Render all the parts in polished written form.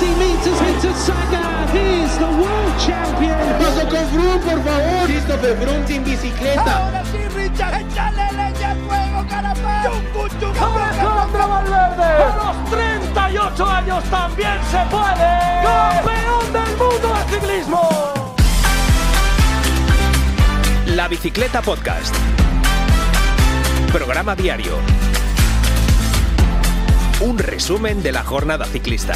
meters into Sagan. He is the world champion. Paso con Froome, por favor. Christopher Froome sin bicicleta. Ahora sí, Richard, échale leña al fuego, Carapaz. Alejandro Valverde, a los 38 años también se puede. Campeón del mundo de ciclismo. La Bicicleta Podcast. Programa diario. Un resumen de la jornada ciclista.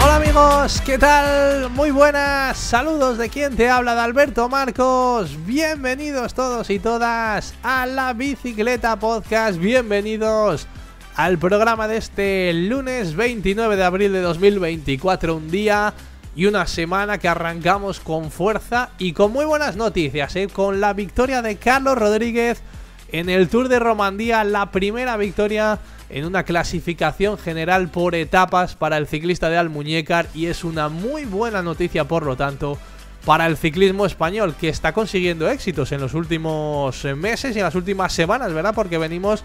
Hola amigos, ¿qué tal? Muy buenas, saludos de quien te habla, de Alberto Marcos. Bienvenidos todos y todas a La Bicicleta Podcast. Bienvenidos al programa de este lunes 29 de abril de 2024. Un día y una semana que arrancamos con fuerza y con muy buenas noticias, con la victoria de Carlos Rodríguez en el Tour de Romandía, la primera victoria en una clasificación general por etapas para el ciclista de Almuñécar, y es una muy buena noticia, por lo tanto, para el ciclismo español, que está consiguiendo éxitos en los últimos meses y en las últimas semanas, ¿verdad? Porque venimos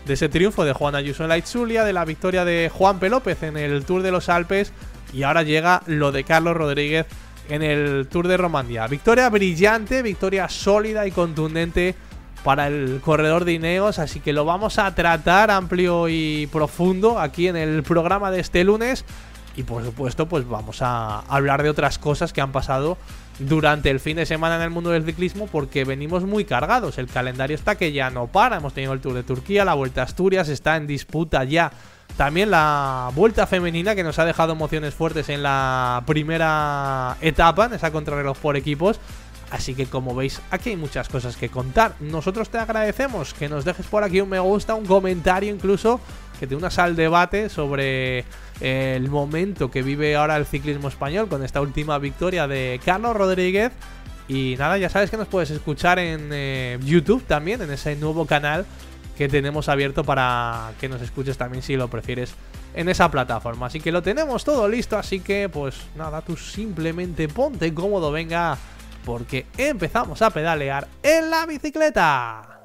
de ese triunfo de Juan Ayuso en la Itzulia, de la victoria de Juanpe López en el Tour de los Alpes, y ahora llega lo de Carlos Rodríguez en el Tour de Romandía. Victoria brillante, victoria sólida y contundente para el corredor de Ineos, así que lo vamos a tratar amplio y profundo aquí en el programa de este lunes. Y por supuesto, pues vamos a hablar de otras cosas que han pasado durante el fin de semana en el mundo del ciclismo, porque venimos muy cargados. El calendario está que ya no para. Hemos tenido el Tour de Turquía, la Vuelta a Asturias, está en disputa ya también la Vuelta Femenina, que nos ha dejado emociones fuertes en la primera etapa, en esa contrarreloj por equipos. Así que, como veis, aquí hay muchas cosas que contar. Nosotros te agradecemos que nos dejes por aquí un me gusta, un comentario incluso, que te unas al debate sobre el momento que vive ahora el ciclismo español con esta última victoria de Carlos Rodríguez. Y nada, ya sabes que nos puedes escuchar en YouTube también, en ese nuevo canal que tenemos abierto para que nos escuches también, si lo prefieres, en esa plataforma. Así que lo tenemos todo listo, así que pues nada, tú simplemente ponte cómodo, venga, porque empezamos a pedalear en la bicicleta.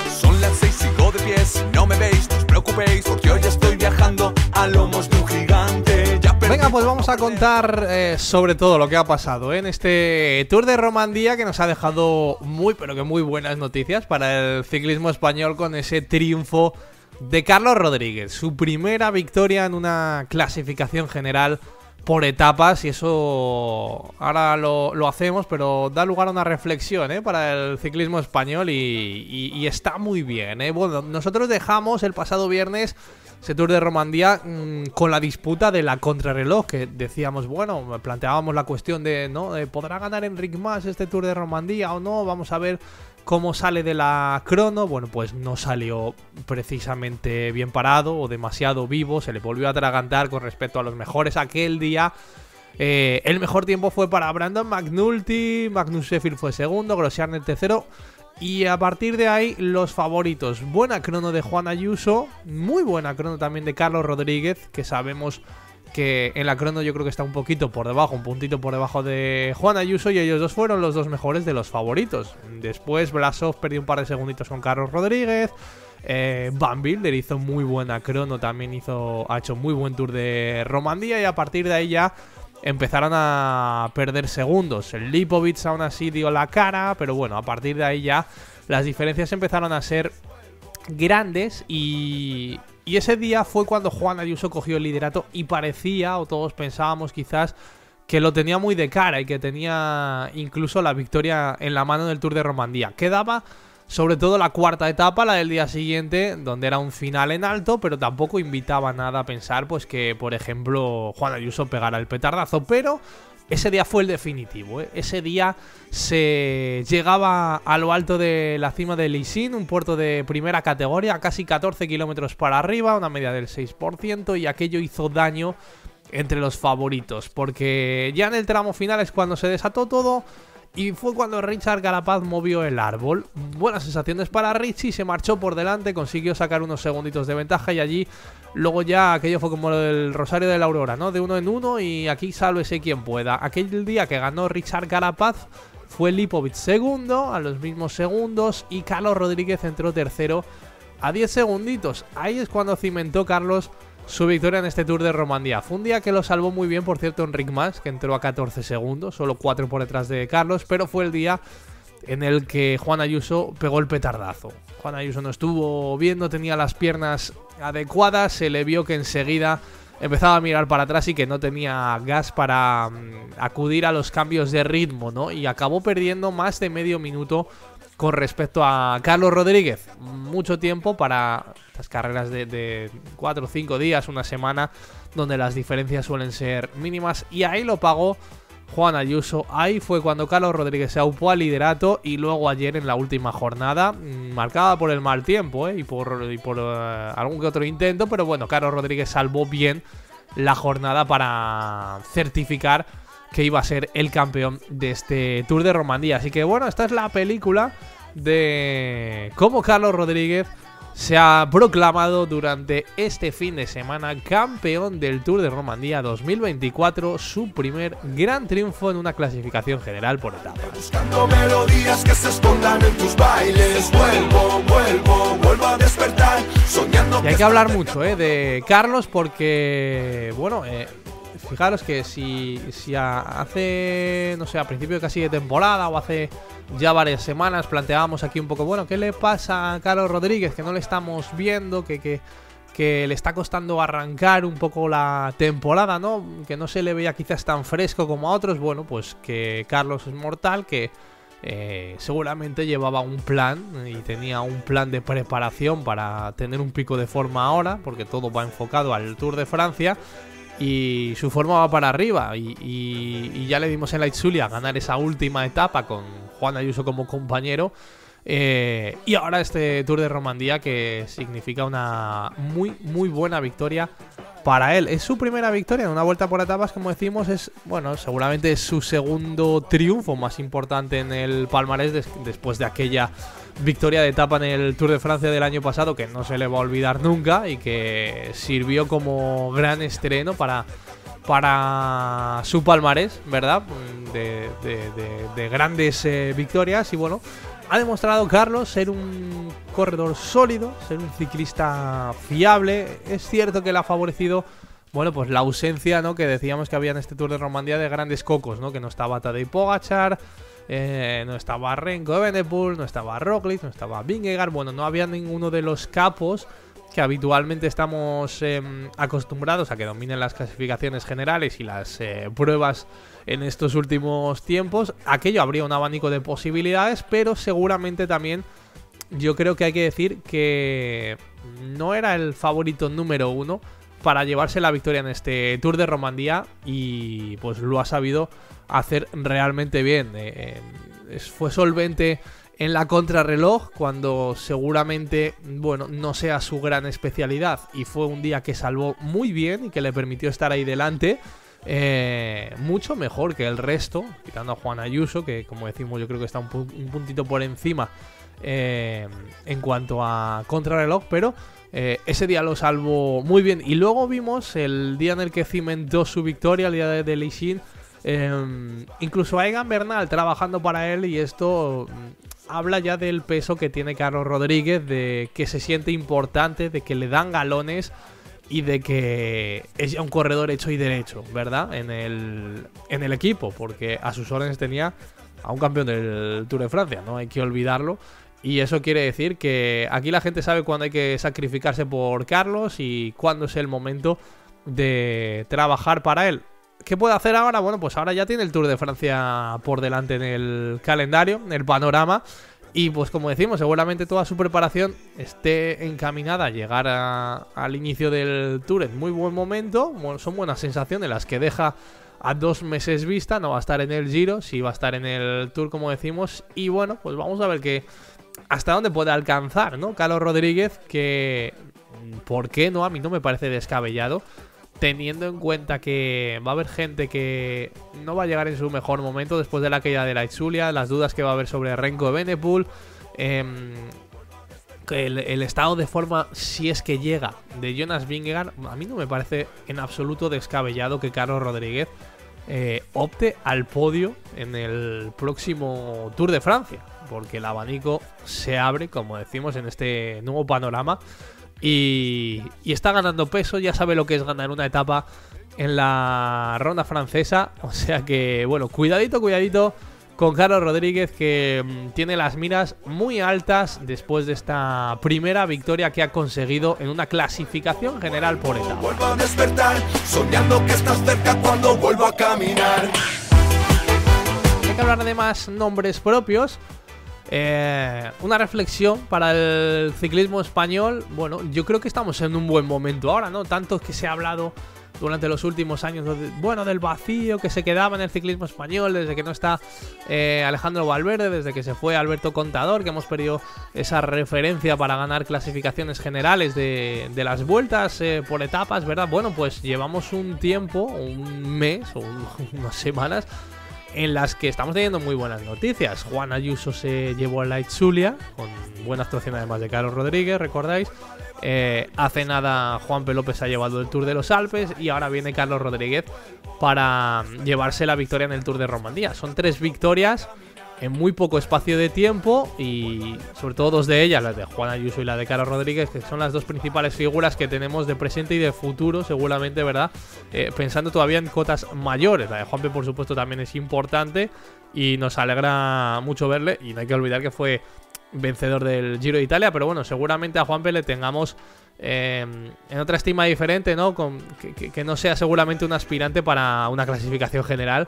Son las 6, sigo de pie, si no me veis, no os preocupéis, porque hoy estoy viajando a lomos de un gigante. Venga, pues vamos a contar sobre todo lo que ha pasado en este Tour de Romandía, que nos ha dejado muy, pero que muy buenas noticias para el ciclismo español con ese triunfo de Carlos Rodríguez. Su primera victoria en una clasificación general por etapas, y eso ahora lo hacemos, pero da lugar a una reflexión para el ciclismo español y está muy bien. Bueno, nosotros dejamos el pasado viernes ese Tour de Romandía con la disputa de la contrarreloj, que decíamos, bueno, planteábamos la cuestión de, ¿no?, ¿podrá ganar Enric Mas este Tour de Romandía o no? Vamos a ver cómo sale de la crono. Bueno, pues no salió precisamente bien parado o demasiado vivo, se le volvió a atragantar con respecto a los mejores aquel día. El mejor tiempo fue para Brandon McNulty, Magnus Sheffield fue segundo, Grosjean tercero. Y a partir de ahí, los favoritos. Buena crono de Juan Ayuso, muy buena crono también de Carlos Rodríguez, que sabemos que en la crono yo creo que está un poquito por debajo, un puntito por debajo de Juan Ayuso, y ellos dos fueron los dos mejores de los favoritos. Después Blasov perdió un par de segunditos con Carlos Rodríguez. Van Wilder hizo muy buena crono, también ha hecho muy buen Tour de Romandía, y a partir de ahí ya empezaron a perder segundos. El Lipovic aún así dio la cara, pero bueno, a partir de ahí ya las diferencias empezaron a ser grandes, y ese día fue cuando Juan Ayuso cogió el liderato y parecía, o todos pensábamos quizás, que lo tenía muy de cara y que tenía incluso la victoria en la mano del Tour de Romandía. Quedaba sobre todo la cuarta etapa, la del día siguiente, donde era un final en alto, pero tampoco invitaba nada a pensar pues que, por ejemplo, Juan Ayuso pegara el petardazo. Pero ese día fue el definitivo, Ese día se llegaba a lo alto de la cima de Licín, un puerto de primera categoría, casi 14 kilómetros para arriba, una media del 6%, y aquello hizo daño entre los favoritos, porque ya en el tramo final es cuando se desató todo. y fue cuando Richard Carapaz movió el árbol. Buenas sensaciones para Richie, se marchó por delante, consiguió sacar unos segunditos de ventaja y allí luego ya aquello fue como el Rosario de la Aurora, ¿no? De 1 en 1 y aquí sálvese quien pueda. Aquel día que ganó Richard Carapaz fue Lipovic segundo, a los mismos segundos, y Carlos Rodríguez entró tercero a 10 segunditos. Ahí es cuando cimentó Carlos su victoria en este Tour de Romandía. Fue un día que lo salvó muy bien, por cierto, Enric Mas, que entró a 14 segundos, solo 4 por detrás de Carlos, pero fue el día en el que Juan Ayuso pegó el petardazo. Juan Ayuso no estuvo bien, no tenía las piernas adecuadas, se le vio que enseguida empezaba a mirar para atrás y que no tenía gas para acudir a los cambios de ritmo, ¿no? Y acabó perdiendo más de medio minuto con respecto a Carlos Rodríguez. Mucho tiempo para estas carreras de 4 o 5 días, una semana, donde las diferencias suelen ser mínimas. Y ahí lo pagó Juan Ayuso. Ahí fue cuando Carlos Rodríguez se aupó al liderato. Y luego ayer en la última jornada, marcada por el mal tiempo, y por algún que otro intento, pero bueno, Carlos Rodríguez salvó bien la jornada para certificar que iba a ser el campeón de este Tour de Romandía. Así que bueno, esta es la película de cómo Carlos Rodríguez se ha proclamado durante este fin de semana campeón del Tour de Romandía 2024, su primer gran triunfo en una clasificación general por etapas. Buscando melodías que se escondan en tus bailes. Vuelvo a despertar, soñando. Y hay que hablar mucho de Carlos porque, bueno, fijaros que si hace, no sé, a principio casi de temporada o hace ya varias semanas planteábamos aquí un poco, bueno, ¿qué le pasa a Carlos Rodríguez? Que no le estamos viendo, que le está costando arrancar un poco la temporada, ¿no? Que no se le veía quizás tan fresco como a otros. Bueno, pues que Carlos es mortal, que seguramente llevaba un plan y tenía un plan de preparación para tener un pico de forma ahora, porque todo va enfocado al Tour de Francia. Y su forma va para arriba y ya le dimos en la Itzulia ganar esa última etapa con Juan Ayuso como compañero. Y ahora este Tour de Romandía, que significa una muy buena victoria para él. Es su primera victoria en una vuelta por etapas, como decimos. Es, bueno, seguramente es su segundo triunfo más importante en el palmarés después de aquella victoria de etapa en el Tour de Francia del año pasado, que no se le va a olvidar nunca y que sirvió como gran estreno para su palmarés, ¿verdad? De grandes victorias. Y bueno, ha demostrado Carlos ser un corredor sólido, ser un ciclista fiable. Es cierto que le ha favorecido, bueno, pues la ausencia, ¿no?, que decíamos que había en este Tour de Romandía de grandes cocos, ¿no? Que no estaba Tadej Pogačar, no estaba Renko Evenepoel, no estaba Roglic, no estaba Vingegaard. Bueno, no había ninguno de los capos que habitualmente estamos acostumbrados a que dominen las clasificaciones generales y las pruebas en estos últimos tiempos. Aquello habría un abanico de posibilidades, pero seguramente también yo creo que hay que decir que no era el favorito número 1 para llevarse la victoria en este Tour de Romandía, y pues lo ha sabido hacer realmente bien. Fue solvente en la contrarreloj, cuando seguramente, bueno, no sea su gran especialidad, y fue un día que salvó muy bien y que le permitió estar ahí delante, mucho mejor que el resto, quitando a Juan Ayuso, que como decimos yo creo que está un puntito por encima en cuanto a contrarreloj, pero ese día lo salvó muy bien. Y luego vimos el día en el que cimentó su victoria, el día de Leixin, incluso a Egan Bernal trabajando para él, y esto habla ya del peso que tiene Carlos Rodríguez, de que se siente importante, de que le dan galones y de que es ya un corredor hecho y derecho, ¿verdad? En el equipo, porque a sus órdenes tenía a un campeón del Tour de Francia, no hay que olvidarlo. Y eso quiere decir que aquí la gente sabe cuándo hay que sacrificarse por Carlos y cuándo es el momento de trabajar para él. ¿Qué puede hacer ahora? Bueno, pues ahora ya tiene el Tour de Francia por delante en el calendario, en el panorama. Y pues como decimos, seguramente toda su preparación esté encaminada a llegar al inicio del Tour en muy buen momento. Bueno, son buenas sensaciones las que deja a 2 meses vista. No va a estar en el Giro, sí va a estar en el Tour, como decimos. Y bueno, pues vamos a ver hasta dónde puede alcanzar, ¿no?, Carlos Rodríguez, que, ¿por qué no? A mí no me parece descabellado teniendo en cuenta que va a haber gente que no va a llegar en su mejor momento después de la caída de la Itzulia, las dudas que va a haber sobre Remco Evenepoel, el estado de forma, si es que llega, de Jonas Vingegaard, a mí no me parece en absoluto descabellado que Carlos Rodríguez opte al podio en el próximo Tour de Francia, porque el abanico se abre, como decimos, en este nuevo panorama. Y está ganando peso, ya sabe lo que es ganar una etapa en la ronda francesa. O sea que, bueno, cuidadito con Carlos Rodríguez, que tiene las miras muy altas después de esta primera victoria que ha conseguido en una clasificación general por etapa. Vuelvo a despertar, soñando que estás cerca cuando vuelvo a caminar. Hay que hablar de más nombres propios. Una reflexión para el ciclismo español. Bueno, yo creo que estamos en un buen momento ahora, ¿no? Tanto que se ha hablado durante los últimos años, bueno, del vacío que se quedaba en el ciclismo español desde que no está Alejandro Valverde, desde que se fue Alberto Contador, que hemos perdido esa referencia para ganar clasificaciones generales de las vueltas por etapas, ¿verdad? Bueno, pues llevamos un tiempo, un mes o unas semanas en las que estamos teniendo muy buenas noticias. Juan Ayuso se llevó a la Itzulia, con buena actuación además de Carlos Rodríguez, recordáis. Hace nada Juanpe López ha llevado el Tour de los Alpes y ahora viene Carlos Rodríguez para llevarse la victoria en el Tour de Romandía. Son 3 victorias en muy poco espacio de tiempo y sobre todo 2 de ellas, la de Juan Ayuso y la de Carlos Rodríguez, que son las 2 principales figuras que tenemos de presente y de futuro seguramente, ¿verdad? Pensando todavía en cotas mayores. La de Juanpe, por supuesto, también es importante y nos alegra mucho verle, y no hay que olvidar que fue vencedor del Giro de Italia, pero bueno, seguramente a Juanpe le tengamos en otra estima diferente, ¿no? Que no sea seguramente un aspirante para una clasificación general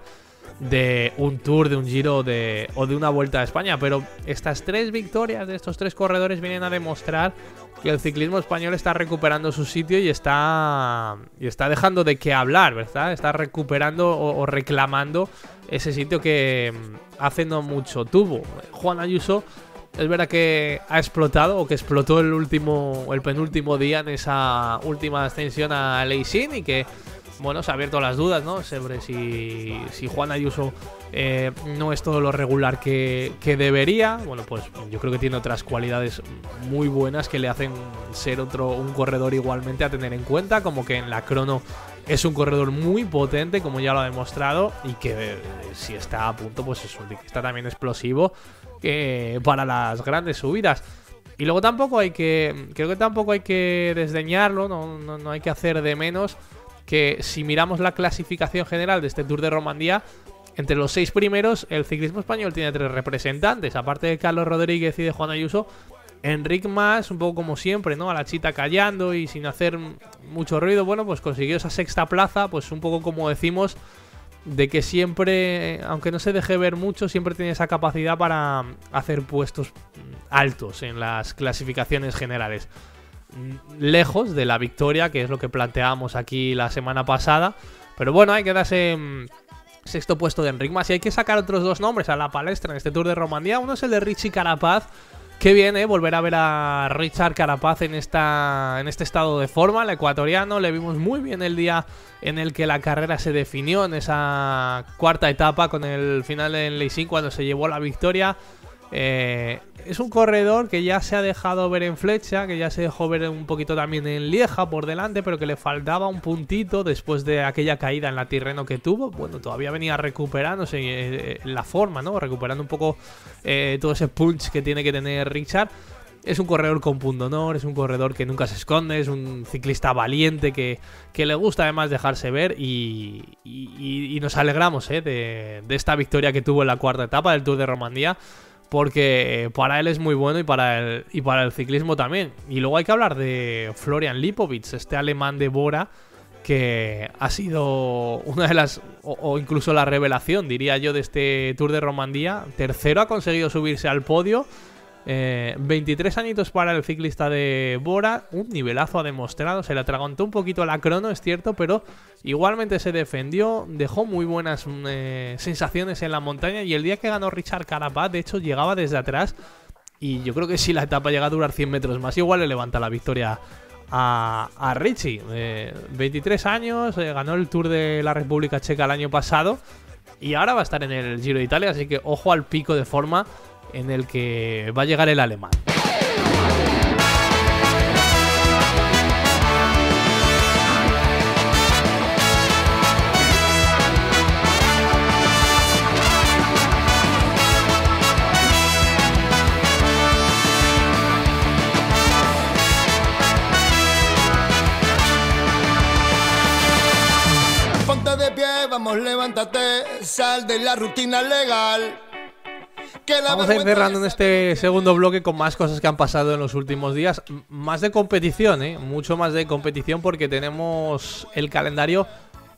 de un Tour, de un Giro o de una Vuelta a España. Pero estas 3 victorias de estos 3 corredores vienen a demostrar que el ciclismo español está recuperando su sitio y está dejando de qué hablar, ¿verdad? Está recuperando o reclamando ese sitio que hace no mucho tuvo. Juan Ayuso es verdad que ha explotado, o que explotó el penúltimo día en esa última ascensión a Leixin, y que, bueno, se ha abierto las dudas, ¿no? Sobre si Juan Ayuso no es todo lo regular que debería. Bueno, pues yo creo que tiene otras cualidades muy buenas que le hacen ser un corredor igualmente a tener en cuenta, como que en la crono es un corredor muy potente, como ya lo ha demostrado, y que si está a punto, pues es un ciclista también explosivo para las grandes subidas. Y luego creo que tampoco hay que desdeñarlo, no hay que hacer de menos que si miramos la clasificación general de este Tour de Romandía, entre los 6 primeros el ciclismo español tiene 3 representantes, aparte de Carlos Rodríguez y de Juan Ayuso. Enric Mas, un poco como siempre, ¿no? A la chita callando y sin hacer mucho ruido, bueno, pues consiguió esa 6ª plaza, pues un poco como decimos, de que siempre, aunque no se deje ver mucho, siempre tiene esa capacidad para hacer puestos altos en las clasificaciones generales. Lejos de la victoria, que es lo que planteábamos aquí la semana pasada, pero bueno, hay que darse 6º puesto de Enric Mas, y hay que sacar otros 2 nombres a la palestra en este Tour de Romandía. Uno es el de Richie Carapaz. Qué bien, volver a ver a Richard Carapaz en este estado de forma. El ecuatoriano le vimos muy bien el día en el que la carrera se definió, en esa 4ª etapa con el final en Leixin, cuando se llevó la victoria. Es un corredor que ya se ha dejado ver en Flecha, que ya se dejó ver un poquito también en Lieja por delante, pero que le faltaba un puntito después de aquella caída en la Tirreno que tuvo. Bueno, todavía venía recuperándose la forma, ¿no? Recuperando un poco todo ese punch que tiene que tener Richard. Es un corredor con pundonor, es un corredor que nunca se esconde, es un ciclista valiente que le gusta además dejarse ver, y nos alegramos de esta victoria que tuvo en la 4ª etapa del Tour de Romandía, porque para él es muy bueno y para el ciclismo también. Y luego hay que hablar de Florian Lipovic, este alemán de Bora, que ha sido una de las, o incluso la revelación, diría yo, de este Tour de Romandía. Tercero, ha conseguido subirse al podio. 23 añitos para el ciclista de Bora, un nivelazo ha demostrado, se le atragantó un poquito la crono, es cierto, pero igualmente se defendió, dejó muy buenas sensaciones en la montaña, y el día que ganó Richard Carapaz, de hecho, llegaba desde atrás, y yo creo que si la etapa llega a durar 100 metros más, igual le levanta la victoria a Richie. 23 años, ganó el Tour de la República Checa el año pasado y ahora va a estar en el Giro de Italia, así que ojo al pico de forma en el que va a llegar el alemán. Ponte de pie, vamos, levántate, sal de la rutina legal. Vamos a ir cerrando en este segundo bloque con más cosas que han pasado en los últimos días. Más de competición, mucho más de competición, porque tenemos el calendario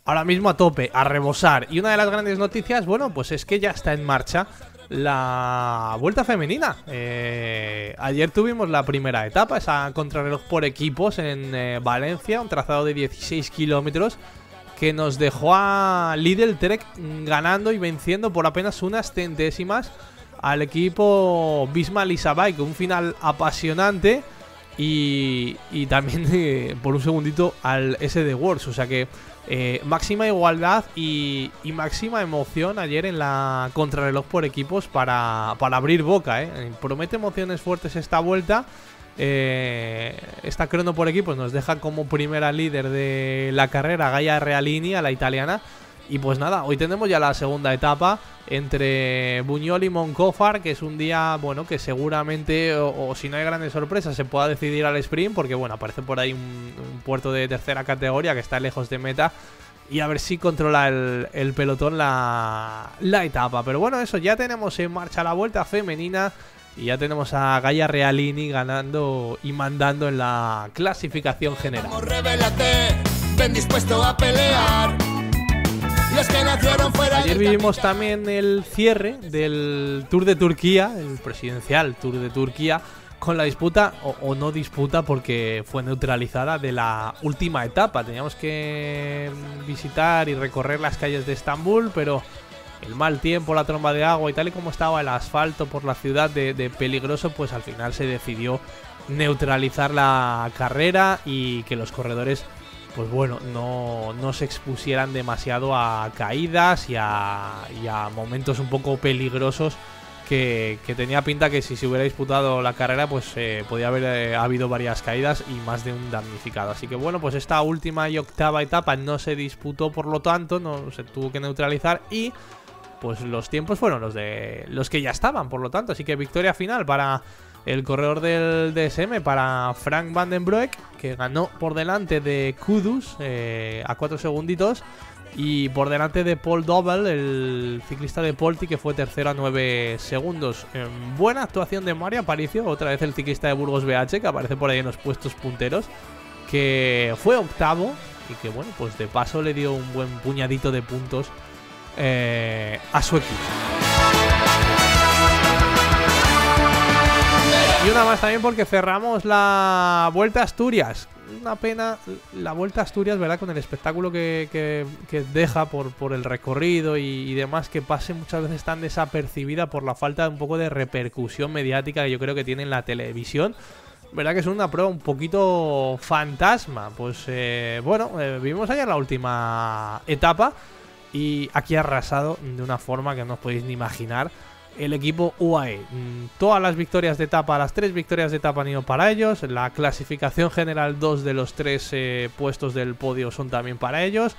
ahora mismo a tope, a rebosar. Y una de las grandes noticias, bueno, pues es que ya está en marcha la Vuelta Femenina. Ayer tuvimos la primera etapa, esa contrarreloj por equipos en Valencia, un trazado de 16 kilómetros que nos dejó a Lidl Trek ganando y venciendo por apenas unas centésimas al equipo Visma Lease a Bike. Un final apasionante y también por un segundito al SD Works. O sea que máxima igualdad y máxima emoción ayer en la contrarreloj por equipos para abrir boca. Promete emociones fuertes esta vuelta. Esta crono por equipos nos deja como primera líder de la carrera Gaia Realini, a la italiana. Y pues nada, hoy tenemos ya la segunda etapa entre Buñol y Moncófar, que es un día, bueno, que seguramente, o si no hay grandes sorpresas, se pueda decidir al sprint, porque bueno, aparece por ahí un puerto de tercera categoría que está lejos de meta, y a ver si controla el pelotón la etapa. Pero bueno, eso, ya tenemos en marcha la Vuelta Femenina y ya tenemos a Gaia Realini ganando y mandando en la clasificación general. Vamos, revélate, ven dispuesto a pelear. Los que nacieron fuera. Ayer vivimos también el cierre del Tour de Turquía, el presidencial Tour de Turquía, con la disputa, o no disputa porque fue neutralizada, de la última etapa. Teníamos que visitar y recorrer las calles de Estambul, pero el mal tiempo, la tromba de agua y tal y como estaba el asfalto por la ciudad de peligroso, pues al final se decidió neutralizar la carrera y que los corredores, pues bueno, no se expusieran demasiado a caídas y a momentos un poco peligrosos que tenía pinta que si se hubiera disputado la carrera, pues podía haber habido varias caídas y más de un damnificado. Así que bueno, pues esta última y octava etapa no se disputó, por lo tanto no se tuvo que neutralizar y pues los tiempos fueron los que ya estaban, por lo tanto. Así que victoria final para el corredor del DSM, para Frank Van den Broek, que ganó por delante de Kudus a 4 segunditos, y por delante de Paul Dobel, el ciclista de Polti, que fue tercero a 9 segundos. Buena actuación de Mario Aparicio, otra vez el ciclista de Burgos BH, que aparece por ahí en los puestos punteros, que fue octavo y que bueno, pues de paso le dio un buen puñadito de puntos a su equipo. Y una más también porque cerramos la Vuelta a Asturias. Una pena la Vuelta a Asturias, ¿verdad? Con el espectáculo que deja por el recorrido y demás, que pase muchas veces tan desapercibida por la falta de un poco de repercusión mediática que yo creo que tiene en la televisión. ¿Verdad que es una prueba un poquito fantasma? Pues bueno, vivimos ayer la última etapa y aquí ha arrasado de una forma que no os podéis ni imaginar el equipo UAE. Todas las victorias de etapa, las 3 victorias de etapa han ido para ellos. La clasificación general, 2 de los 3 puestos del podio son también para ellos.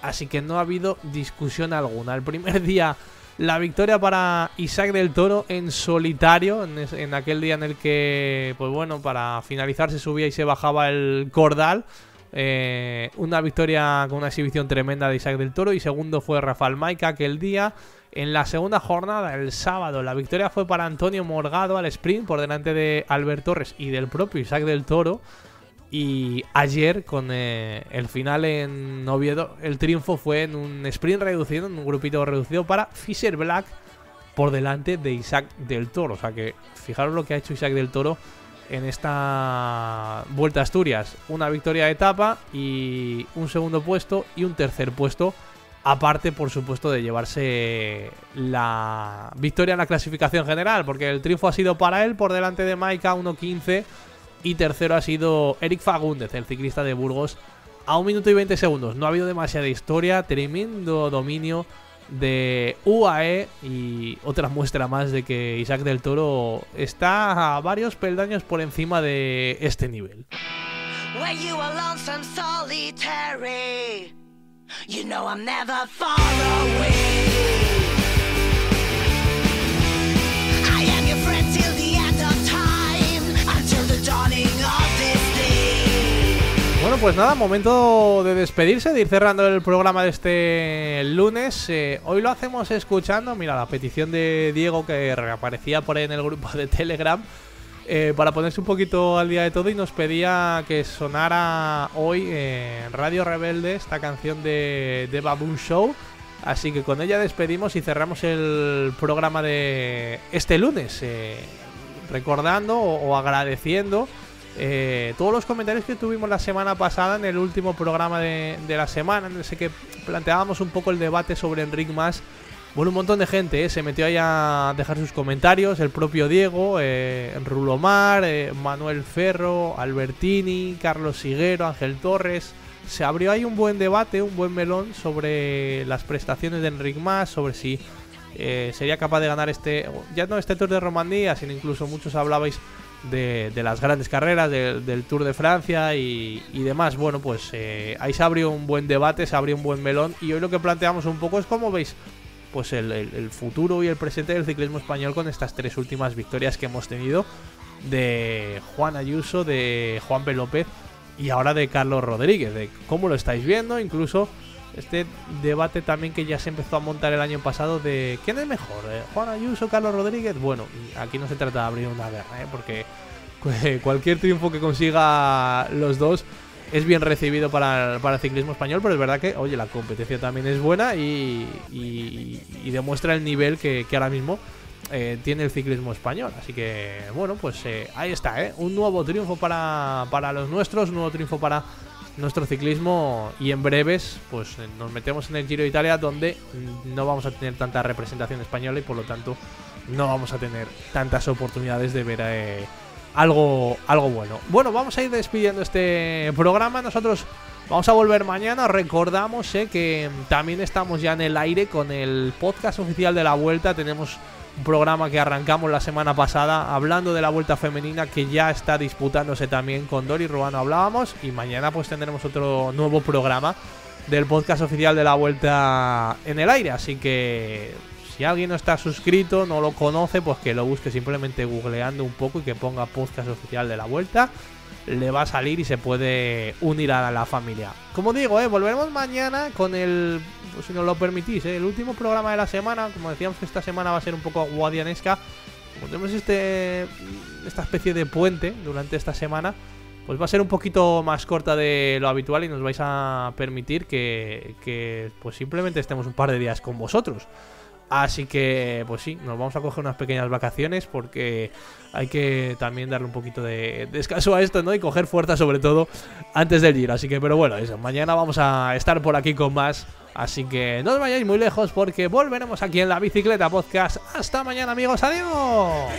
Así que no ha habido discusión alguna. El primer día, la victoria para Isaac del Toro en solitario, en aquel día en el que, pues bueno, para finalizar se subía y se bajaba el cordal. Una victoria con una exhibición tremenda de Isaac del Toro. Y segundo fue Rafael Maica aquel día. En la segunda jornada, el sábado, la victoria fue para Antonio Morgado al sprint por delante de Albert Torres y del propio Isaac del Toro. Y ayer, con el final en Oviedo, el triunfo fue en un sprint reducido, en un grupito reducido para Fisher Black por delante de Isaac del Toro. O sea que fijaros lo que ha hecho Isaac del Toro en esta Vuelta a Asturias. Una victoria de etapa y un segundo puesto y un tercer puesto. Aparte, por supuesto, de llevarse la victoria en la clasificación general, porque el triunfo ha sido para él por delante de Maika 1.15 Y tercero ha sido Eric Fagúndez, el ciclista de Burgos, a 1 minuto y 20 segundos. No ha habido demasiada historia, tremendo dominio de UAE y otra muestra más de que Isaac del Toro está a varios peldaños por encima de este nivel. Bueno, pues nada, momento de despedirse, de ir cerrando el programa de este lunes. Hoy lo hacemos escuchando, mira, la petición de Diego que reaparecía por ahí en el grupo de Telegram, para ponerse un poquito al día de todo, y nos pedía que sonara hoy en Radio Rebelde esta canción de Baboon Show. Así que con ella despedimos y cerramos el programa de este lunes, recordando o agradeciendo todos los comentarios que tuvimos la semana pasada en el último programa de la semana, en ese que planteábamos un poco el debate sobre Enric Mas. Bueno, un montón de gente se metió ahí a dejar sus comentarios, el propio Diego, Rulomar, Manuel Ferro, Albertini, Carlos Siguero, Ángel Torres. Se abrió ahí un buen debate, un buen melón sobre las prestaciones de Enric Mas, sobre si sería capaz de ganar ya no este Tour de Romandía, sino incluso muchos hablabais de las grandes carreras, del Tour de Francia y demás. Bueno, pues ahí se abrió un buen debate, se abrió un buen melón, y hoy lo que planteamos un poco es cómo veis pues el futuro y el presente del ciclismo español con estas 3 últimas victorias que hemos tenido de Juan Ayuso, de Juanpe López y ahora de Carlos Rodríguez, de cómo lo estáis viendo. Incluso este debate también que ya se empezó a montar el año pasado de ¿quién es mejor? ¿Juan Ayuso o Carlos Rodríguez? Bueno, aquí no se trata de abrir una guerra, porque cualquier triunfo que consiga los dos es bien recibido para el ciclismo español, pero es verdad que, oye, la competencia también es buena y demuestra el nivel que ahora mismo tiene el ciclismo español. Así que, bueno, pues ahí está, un nuevo triunfo para los nuestros, un nuevo triunfo para nuestro ciclismo, y en breves pues nos metemos en el Giro de Italia, donde no vamos a tener tanta representación española y por lo tanto no vamos a tener tantas oportunidades de ver algo bueno. Bueno, vamos a ir despidiendo este programa. Nosotros vamos a volver mañana. Recordamos que también estamos ya en el aire con el podcast oficial de la Vuelta. Tenemos un programa que arrancamos la semana pasada hablando de la Vuelta femenina, que ya está disputándose también con Dori Ruano, hablábamos, y mañana pues tendremos otro nuevo programa del podcast oficial de la Vuelta en el aire. Así que si alguien no está suscrito, no lo conoce, pues que lo busque simplemente googleando un poco y que ponga podcast oficial de la Vuelta. Le va a salir y se puede unir a la familia. Como digo, volveremos mañana con el, pues si nos lo permitís, el último programa de la semana. Como decíamos, que esta semana va a ser un poco guadianesca. Como tenemos esta especie de puente durante esta semana, pues va a ser un poquito más corta de lo habitual, y nos vais a permitir que pues simplemente estemos un par de días con vosotros. Así que, pues sí, nos vamos a coger unas pequeñas vacaciones, porque hay que también darle un poquito de descanso a esto, ¿no? Y coger fuerza, sobre todo, antes del Giro. Así que, pero bueno, eso, mañana vamos a estar por aquí con más. Así que no os vayáis muy lejos, porque volveremos aquí en La Bicicleta Podcast. Hasta mañana, amigos. ¡Adiós!